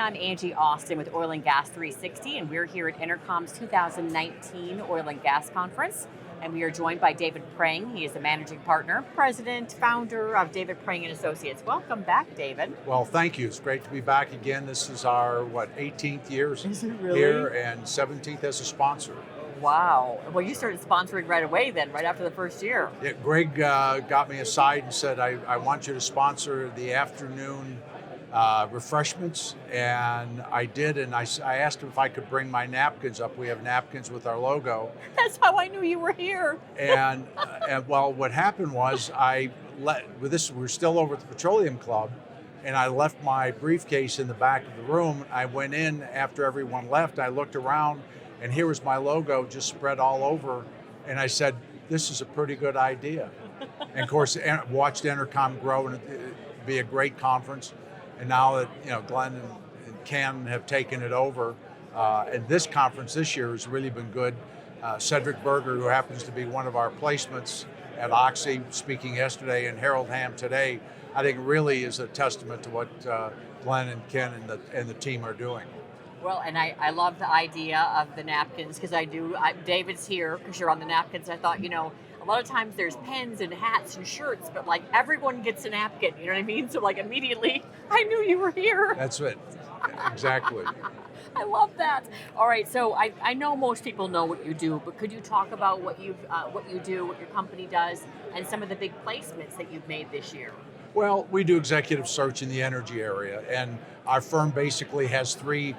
I'm Angie Austin with Oil and Gas 360, and we're here at Intercom's 2019 Oil and Gas Conference. And we are joined by David Preng. He is the managing partner, president, founder of David Preng and Associates. Welcome back, David. Well, thank you. It's great to be back again. This is our, 18th year here and 17th as a sponsor. Wow. Well, you started sponsoring right away then, right after the first year. Yeah, Greg got me aside and said, I want you to sponsor the afternoon refreshments, and I did, and I asked him if I could bring my napkins up. We have napkins with our logo. That's how I knew you were here. And well, what happened was we're still over at the Petroleum Club, and I left my briefcase in the back of the room. I went in after everyone left. I looked around, and here was my logo just spread all over, and I said, this is a pretty good idea. And of course, watched Intercom grow and be a great conference. And now that Glenn and Ken have taken it over, and this conference this year has really been good. Cedric Berger, who happens to be one of our placements at Oxy, speaking yesterday, and Harold Hamm today, I think really is a testament to what Glenn and Ken and the team are doing. Well, and I love the idea of the napkins because David's here because you're on the napkins. I thought, a lot of times there's pens and hats and shirts, but like everyone gets a napkin, you know what I mean? So like immediately I knew you were here. That's it, exactly. I love that. All right, so I know most people know what you do, but could you talk about what you do, what your company does, and some of the big placements that you've made this year? Well, we do executive search in the energy area, and our firm basically has three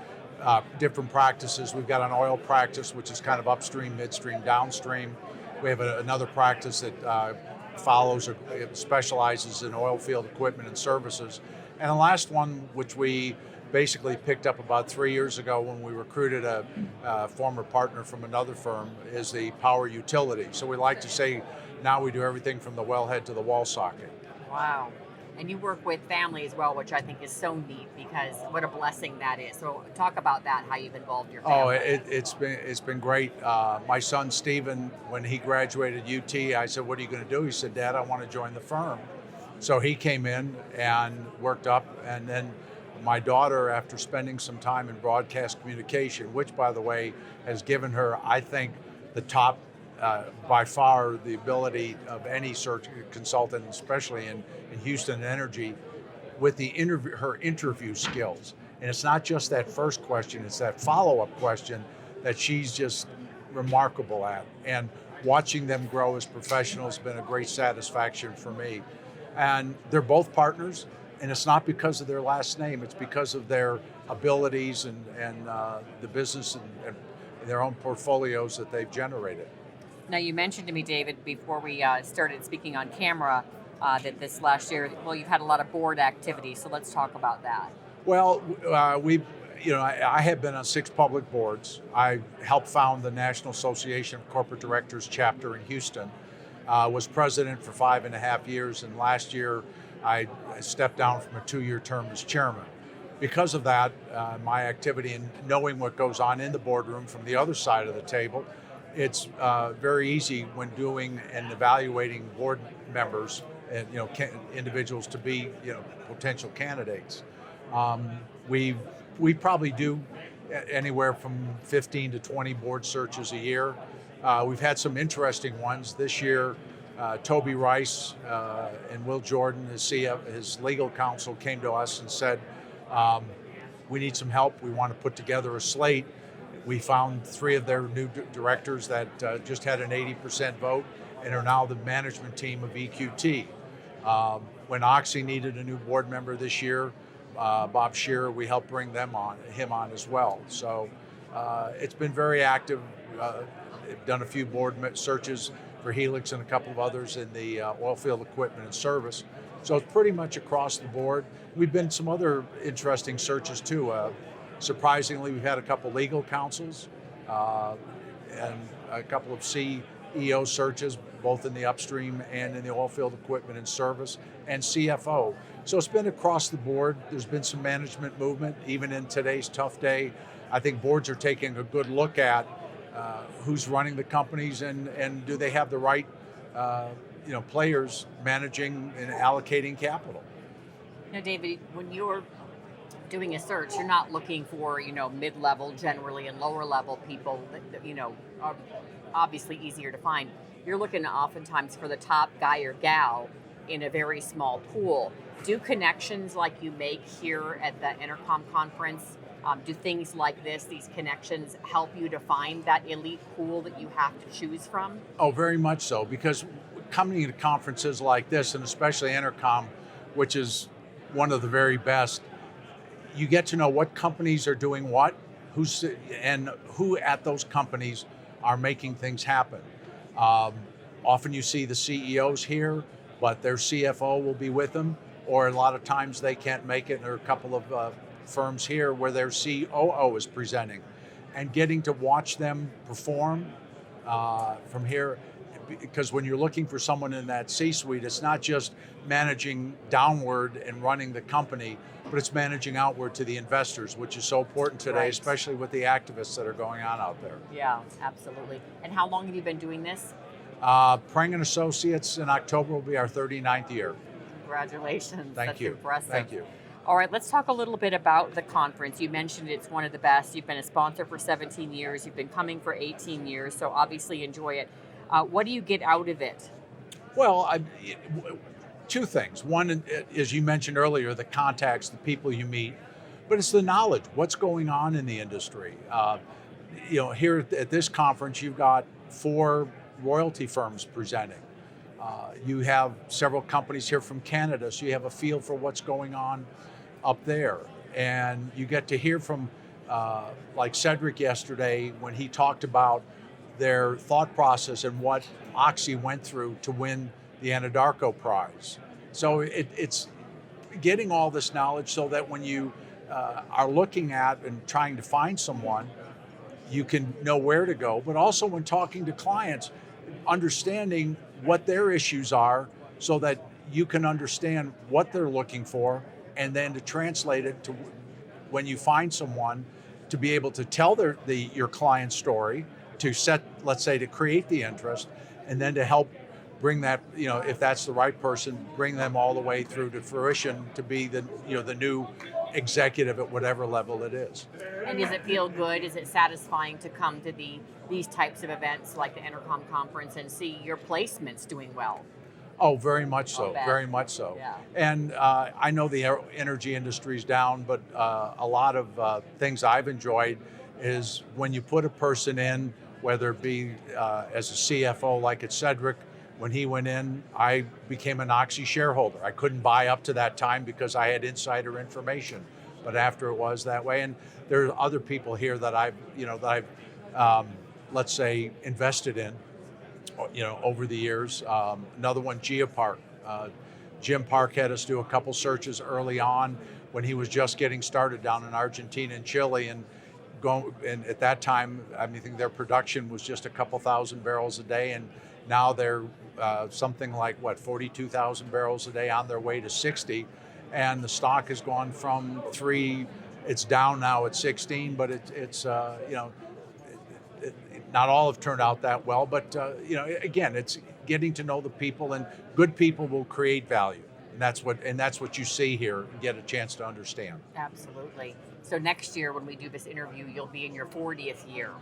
different practices. We've got an oil practice, which is kind of upstream, midstream, downstream. We have another practice that follows or specializes in oil field equipment and services. And the last one, which we basically picked up about 3 years ago when we recruited a former partner from another firm, is the power utility. So we like to say now we do everything from the wellhead to the wall socket. Wow. And you work with family as well, which I think is so neat because what a blessing that is. So talk about that, how you've involved your family. It's been great. My son Stephen, when he graduated UT, I said, what are you going to do? He said, Dad, I want to join the firm. So he came in and worked up, and then my daughter, after spending some time in broadcast communication, which by the way has given her, I think, the top by far the ability of any search consultant, especially in Houston Energy, with her interview skills. And it's not just that first question, it's that follow-up question that she's just remarkable at. And watching them grow as professionals has been a great satisfaction for me. And they're both partners, and it's not because of their last name, it's because of their abilities and the business and their own portfolios that they've generated. Now, you mentioned to me, David, before we started speaking on camera, that this last year, you've had a lot of board activity. So let's talk about that. Well, I have been on 6 public boards. I helped found the National Association of Corporate Directors chapter in Houston. Was president for 5.5 years, and last year I stepped down from a 2-year term as chairman. Because of that, my activity and knowing what goes on in the boardroom from the other side of the table, it's very easy when doing and evaluating board members and individuals to be potential candidates. We probably do anywhere from 15 to 20 board searches a year. We've had some interesting ones this year. Toby Rice and Will Jordan, his legal counsel, came to us and said, we need some help. We want to put together a slate. We found 3 of their new directors that just had an 80% vote and are now the management team of EQT. When Oxy needed a new board member this year, Bob Shearer, we helped bring him on as well. So it's been very active. They've done a few board searches for Helix and a couple of others in the oil field equipment and service. So it's pretty much across the board. We've been some other interesting searches too. Surprisingly, we've had a couple legal counsels and a couple of CEO searches, both in the upstream and in the oil field equipment and service, and CFO. So it's been across the board. There's been some management movement, even in today's tough day. I think boards are taking a good look at who's running the companies and do they have the right players managing and allocating capital. David, when you're doing a search, you're not looking for, mid-level generally and lower level people that, are obviously easier to find. You're looking oftentimes for the top guy or gal in a very small pool. Do connections like you make here at the Intercom conference, do things like this, these connections, help you to find that elite pool that you have to choose from? Oh, very much so, because coming to conferences like this, and especially Intercom, which is one of the very best, you get to know what companies are doing what, and who at those companies are making things happen. Often you see the CEOs here, but their CFO will be with them, or a lot of times they can't make it. There are a couple of firms here where their COO is presenting, and getting to watch them perform from here, because when you're looking for someone in that C-suite, it's not just managing downward and running the company, but it's managing outward to the investors, which is so important today, Right. especially with the activists that are going on out there. Yeah, absolutely. And how long have you been doing this? Preng and Associates in October will be our 39th year. Congratulations. Thank That's you. impressive. Thank you. All right, let's talk a little bit about the conference. You mentioned it's one of the best. You've been a sponsor for 17 years. You've been coming for 18 years, so obviously enjoy it. What do you get out of it? Well, two things. One, as you mentioned earlier, the contacts, the people you meet, but it's the knowledge, what's going on in the industry. Here at this conference, you've got 4 royalty firms presenting. You have several companies here from Canada, so you have a feel for what's going on up there. And you get to hear from, like Cedric yesterday, when he talked about their thought process and what Oxy went through to win the Anadarko Prize. So it's getting all this knowledge so that when you are looking at and trying to find someone, you can know where to go, but also when talking to clients, understanding what their issues are so that you can understand what they're looking for, and then to translate it to when you find someone to be able to tell your client's story, to set, let's say, to create the interest, and then to help bring that, if that's the right person, bring them all the way through to fruition to be the new executive at whatever level it is. And does it feel good? Is it satisfying to come to these types of events like the Intercom conference and see your placements doing well? Oh, very much so, I'll bet. very much so. Yeah. And I know the energy industry's down, but a lot of things I've enjoyed is when you put a person in, whether it be as a CFO like at Cedric. When he went in, I became an Oxy shareholder. I couldn't buy up to that time because I had insider information, but after it was that way. And there are other people here that I've let's say, invested in, over the years. Another one, Geopark. Jim Park had us do a couple searches early on when he was just getting started down in Argentina and Chile, and at that time, I think their production was just a couple thousand barrels a day, and now they're something like 42,000 barrels a day, on their way to 60, and the stock has gone from 3. It's down now at 16, but it's not all have turned out that well. But again, it's getting to know the people, and good people will create value, and that's what you see here and get a chance to understand. Absolutely. So next year when we do this interview, you'll be in your 40th year.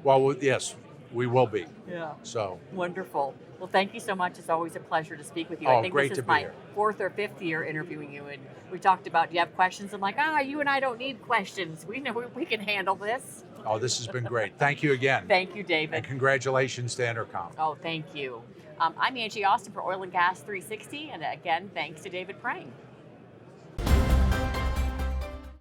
Well, yes, we will be. Yeah. So wonderful. Well, thank you so much. It's always a pleasure to speak with you. Oh, I think great this to is be my here. 4th or 5th year interviewing you, and we talked about, do you have questions? I'm like, you and I don't need questions. We know we can handle this. Oh, this has been great. Thank you again. Thank you, David. And congratulations to Intercom. Oh, thank you. I'm Angie Austin for Oil and Gas 360, and again, thanks to David Preng.